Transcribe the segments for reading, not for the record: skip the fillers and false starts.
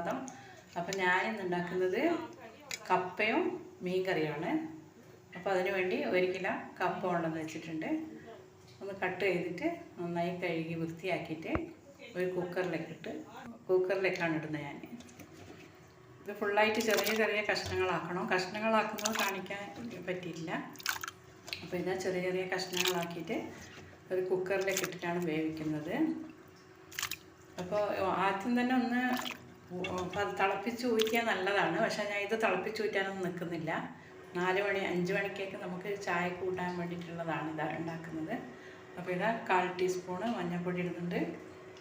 സുപ്രഭാതം. അപ്പം ഞാനിന്ന് ഉണ്ടാക്കുന്നത് കപ്പയും മീൻ കറിയാണ്. അപ്പോൾ അതിനു വേണ്ടി 1 കിലോ കപ്പ കൊണ്ടുവന്ന് വെച്ചിട്ടുണ്ട്. ഒന്ന് കട്ട് ചെയ്തിട്ട് നന്നായി കഴുകി വൃത്തിയാക്കിയിട്ട് ഒരു കുക്കറിലേക്കാണ് ഇടുന്നത്. ഞാൻ ഇത് ഫുള്ളായിട്ട് ചെറിയ ചെറിയ കഷ്ണങ്ങളാക്കുന്നത് കാണിക്കാൻ പറ്റിയില്ല. അപ്പോൾ ഇതാ ചെറിയ ചെറിയ കഷ്ണങ്ങളാക്കിയിട്ട് ഒരു കുക്കറിലേക്ക് ഇട്ടിട്ടാണ് വേവിക്കുന്നത്. അപ്പോൾ ആദ്യം തന്നെ ഒന്ന് തിളപ്പിച്ച് ഊറ്റിയാൽ നല്ലതാണ്. പക്ഷേ ഞാൻ ഇത് തിളപ്പിച്ച് ഊറ്റാനൊന്നും നിൽക്കുന്നില്ല. 4 മണി 5 മണിക്കൊക്കെ നമുക്ക് ചായ കൂട്ടാൻ വേണ്ടിയിട്ടുള്ളതാണ് ഇതാ ഉണ്ടാക്കുന്നത്. അപ്പോൾ ഇതാ 1/4 ടീസ്പൂണ് മഞ്ഞൾപ്പൊടി ഇടുന്നുണ്ട്.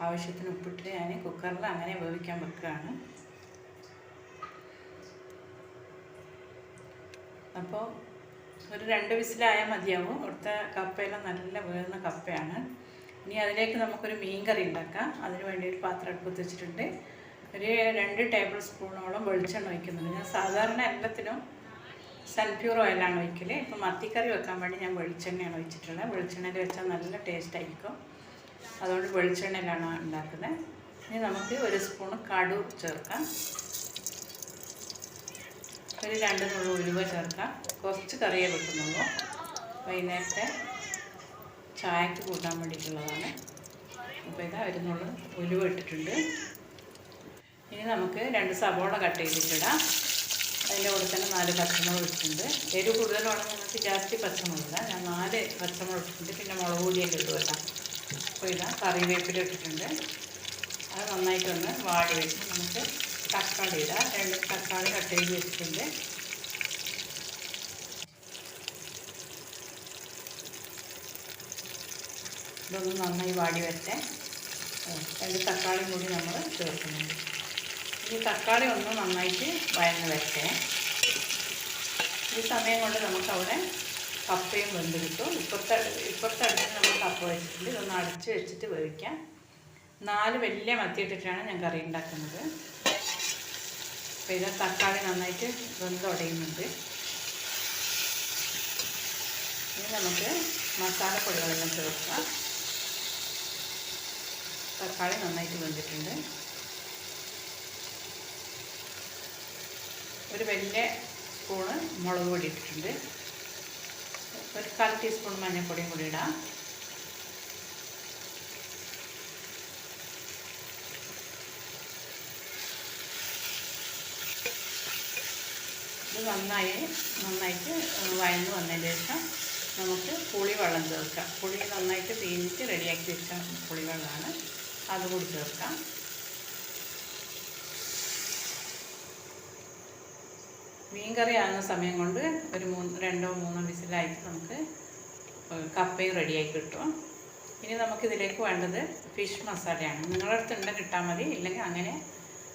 ആവശ്യത്തിന് ഉപ്പിട്ടിട്ട് ഞാൻ കുക്കറിൽ അങ്ങനെ വേവിക്കാൻ വെക്കുകയാണ്. അപ്പോൾ ഒരു 2 വിസിലായാൽ മതിയാവും. ഇവിടുത്തെ കപ്പയെല്ലാം നല്ല വേകുന്ന കപ്പയാണ്. ഇനി അതിലേക്ക് നമുക്കൊരു മീൻ കറി ഉണ്ടാക്കാം. അതിന് വേണ്ടി ഒരു പാത്രം അടുപ്പത്ത് വെച്ചിട്ടുണ്ട്. ഒരു 2 ടേബിൾ സ്പൂണോളം വെളിച്ചെണ്ണ ഒഴിക്കുന്നുണ്ട്. ഞാൻ സാധാരണ എല്ലാത്തിനും സൺപ്യൂർ ഓയിലാണ് ഒഴിക്കൽ. ഇപ്പം മത്തിക്കറി വെക്കാൻ വേണ്ടി ഞാൻ വെളിച്ചെണ്ണയാണ് ഒഴിച്ചിട്ടുള്ളത്. വെളിച്ചെണ്ണയിൽ വെച്ചാൽ നല്ല ടേസ്റ്റ് ആയിരിക്കും. അതുകൊണ്ട് വെളിച്ചെണ്ണയിലാണ് ഉണ്ടാക്കുന്നത്. ഇനി നമുക്ക് 1 സ്പൂൺ കടുക് ചേർക്കാം. ഒരു 2 നുള്ളു ഉലുവ ചേർക്കാം. കുറച്ച് കറിയേ വെക്കുന്നുള്ളൂ. വൈകുന്നേരത്തെ ചായക്ക് കൂട്ടാൻ വേണ്ടിയിട്ടുള്ളതാണ്. അപ്പോൾ ഇതാ 1 നുള്ളു ഉലുവ ഇട്ടിട്ടുണ്ട്. ഇനി നമുക്ക് 2 സവോള കട്ട് ചെയ്തിട്ടിടാം. അതിൻ്റെ കൂടെ തന്നെ 4 പച്ചമുളക് ഇട്ടിട്ടുണ്ട്. എരിവ് കൂടുതലാണെങ്കിൽ നിങ്ങൾക്ക് ജാസ്തി പച്ചമുളകില്ല. ഞാൻ 4 പച്ചമുളക് ഇട്ടിട്ടുണ്ട്. പിന്നെ മുളക് പൊടിയൊക്കെ ഇടുക. അപ്പോൾ ഇതാ കറിവേപ്പില ഇട്ടിട്ടുണ്ട്. അത് നന്നായിട്ടൊന്ന് വാടി വെച്ച് നമുക്ക് തക്കാളി ഇടാം. 2 തക്കാളി കട്ട് ചെയ്ത് വെച്ചിട്ടുണ്ട്. ഇതൊന്ന് നന്നായി വാടി വരട്ടെ. 2 തക്കാളിയും കൂടി നമ്മൾ ചേർക്കുന്നുണ്ട്. ഈ തക്കാളി ഒന്ന് നന്നായിട്ട് വഴന്ന് വരട്ടെ. ഈ സമയം കൊണ്ട് നമുക്കവിടെ കപ്പയും വെന്ത് കിട്ടും. ഇപ്പുറത്തെ അടുത്ത് നമ്മൾ കപ്പ വെച്ചിട്ടുണ്ട്. ഇതൊന്ന് അടച്ച് വെച്ചിട്ട് വേവിക്കാം. 4 വലിയ മത്തി ഇട്ടിട്ടാണ് ഞാൻ കറി ഉണ്ടാക്കുന്നത്. അപ്പോൾ ഇത് തക്കാളി നന്നായിട്ട് വെന്തുടയുന്നുണ്ട്. ഇനി നമുക്ക് മസാലപ്പൊടികളെല്ലാം ചേർക്കാം. തക്കാളി നന്നായിട്ട് വെന്തിട്ടുണ്ട്. ഒരു വലിയ സ്പൂണ് മുളക് പൊടി ഇട്ടിട്ടുണ്ട്. ഒരു 1/4 ടീസ്പൂൺ മഞ്ഞൾപ്പൊടിയും കൂടി ഇടാം. ഇത് നന്നായിട്ട് വഴന്ന് വന്നതിന് ശേഷം നമുക്ക് പുളിവെള്ളം ചേർക്കാം. പുളി നന്നായിട്ട് പിഴിഞ്ഞിട്ട് റെഡിയാക്കി വെച്ച പുളിവെള്ളമാണ്. അതുകൂടി ചേർക്കാം. മീൻ കറി ആകുന്ന സമയം കൊണ്ട് ഒരു 2-3 വിസിലായിട്ട് നമുക്ക് കപ്പയും റെഡിയാക്കി കിട്ടും. ഇനി നമുക്കിതിലേക്ക് വേണ്ടത് ഫിഷ് മസാലയാണ്. നിങ്ങളുടെ അടുത്ത് ഉണ്ടെങ്കിൽ ഇട്ടാൽ മതി, ഇല്ലെങ്കിൽ അങ്ങനെ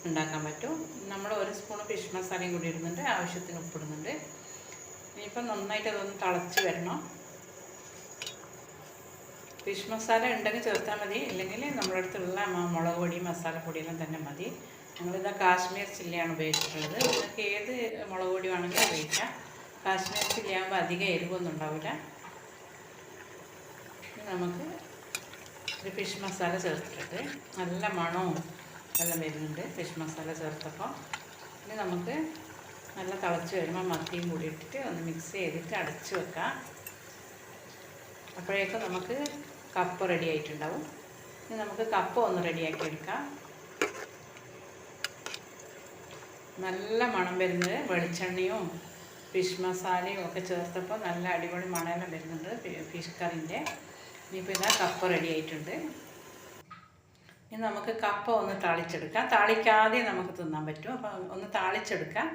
ഉണ്ടാക്കാൻ പറ്റും. നമ്മൾ 1 സ്പൂൺ ഫിഷ് മസാലയും കൂടി ഇടുന്നുണ്ട്. ആവശ്യത്തിന് ഉപ്പിടുന്നുണ്ട്. ഇനിയിപ്പം നന്നായിട്ട് അതൊന്ന് തിളച്ച് വരണം. ഫിഷ് മസാല ഉണ്ടെങ്കിൽ ചേർത്താൽ മതി, ഇല്ലെങ്കിൽ നമ്മുടെ അടുത്തുള്ള മുളക് പൊടി മസാലപ്പൊടിയെല്ലാം തന്നെ മതി. ഞങ്ങളിതാ കാശ്മീർ ചില്ലിയാണ് ഉപയോഗിച്ചിട്ടുള്ളത്. നിങ്ങൾക്ക് ഏത് മുളക് പൊടി വേണമെങ്കിലും ഉപയോഗിക്കാം. കാശ്മീർ ചില്ലി ആകുമ്പോൾ അധികം എരിവൊന്നും ഉണ്ടാവില്ല. നമുക്ക് ഒരു ഫിഷ് മസാല ചേർത്തിട്ടുണ്ട്. നല്ല മണവും എല്ലാം വരുന്നുണ്ട് ഫിഷ് മസാല ചേർത്തപ്പോൾ. ഇനി നമുക്ക് നല്ല തിളച്ച് വരുമ്പോൾ മത്തിയും കൂടി ഇട്ടിട്ട് ഒന്ന് മിക്സ് ചെയ്തിട്ട് അടച്ച് വെക്കാം. അപ്പോഴേക്കും നമുക്ക് കപ്പ റെഡി ആയിട്ടുണ്ടാവും. ഇനി നമുക്ക് കപ്പ ഒന്ന് റെഡിയാക്കി എടുക്കാം. നല്ല മണം വരുന്നത് വെളിച്ചെണ്ണയും ഫിഷ് മസാലയും ഒക്കെ ചേർത്തപ്പോൾ നല്ല അടിപൊളി മണമെല്ലാം വരുന്നുണ്ട് ഫിഷ് കറിൻ്റെ. ഇനിയിപ്പോൾ ഇതാ കപ്പ റെഡി ആയിട്ടുണ്ട്. ഇനി നമുക്ക് കപ്പ ഒന്ന് താളിച്ചെടുക്കാം. താളിക്കാതെ നമുക്ക് തിന്നാൻ പറ്റും. അപ്പം ഒന്ന് താളിച്ചെടുക്കാം.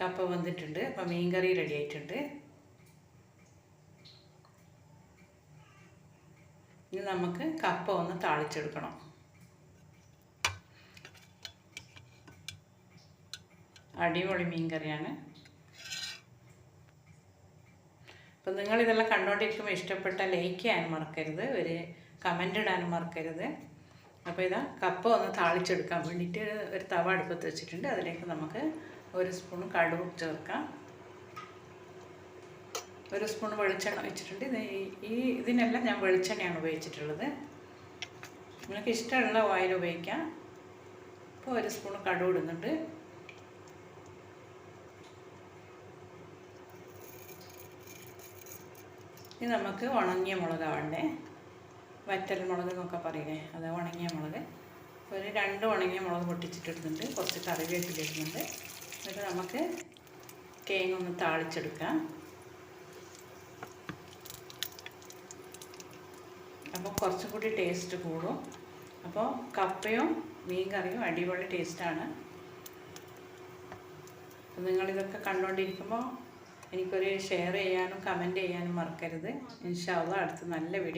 കപ്പ വന്നിട്ടുണ്ട്. അപ്പം മീൻ കറി റെഡി ആയിട്ടുണ്ട്. ഇനി നമുക്ക് കപ്പ ഒന്ന് താളിച്ചെടുക്കണം. അടിപൊളി മീൻ കറിയാണ്. അപ്പം നിങ്ങളിതെല്ലാം കണ്ടുകൊണ്ടിരിക്കുമ്പോൾ ഇഷ്ടപ്പെട്ട ലൈക്ക് ചെയ്യാൻ മറക്കരുത്, ഒരു കമൻ്റ് ഇടാനും മറക്കരുത്. അപ്പോൾ ഇതാ കപ്പ ഒന്ന് താളിച്ചെടുക്കാൻ വേണ്ടിയിട്ട് ഒരു തവ അടുപ്പത്ത് വെച്ചിട്ടുണ്ട്. അതിലേക്ക് നമുക്ക് 1 സ്പൂൺ കടുക് ചേർക്കാം. 1 സ്പൂൺ വെളിച്ചെണ്ണ വെച്ചിട്ടുണ്ട്. ഇതിനെല്ലാം ഞാൻ വെളിച്ചെണ്ണയാണ് ഉപയോഗിച്ചിട്ടുള്ളത്. നിങ്ങൾക്ക് ഇഷ്ടമുള്ള ഓയിൽ ഉപയോഗിക്കാം. ഇപ്പോൾ 1 സ്പൂൺ കടുക് ഇടുന്നുണ്ട്. ഇനി നമുക്ക് ഉണങ്ങിയ മുളകാവണ്ടേ, വറ്റൽ മുളക് എന്നൊക്കെ പറയില്ലേ, അത് ഉണങ്ങിയ മുളക്. ഒരു 2 ഉണങ്ങിയ മുളക് പൊട്ടിച്ചിട്ടിടുന്നുണ്ട്. കുറച്ച് കറിവേപ്പില ഇടുന്നുണ്ട്. എന്നിട്ട് നമുക്ക് കേങ്ങ് ഒന്ന് താളിച്ചെടുക്കാം. അപ്പോൾ കുറച്ചും കൂടി ടേസ്റ്റ് കൂടും. അപ്പോൾ കപ്പയും മീൻ കറിയും അടിപൊളി ടേസ്റ്റാണ്. അപ്പോൾ നിങ്ങളിതൊക്കെ കണ്ടുകൊണ്ടിരിക്കുമ്പോൾ എനിക്കൊരു ഷെയർ ചെയ്യാനും കമൻറ്റ് ചെയ്യാനും മറക്കരുത്. ഇൻഷാ അല്ലാഹ് അടുത്ത നല്ല വീഡിയോ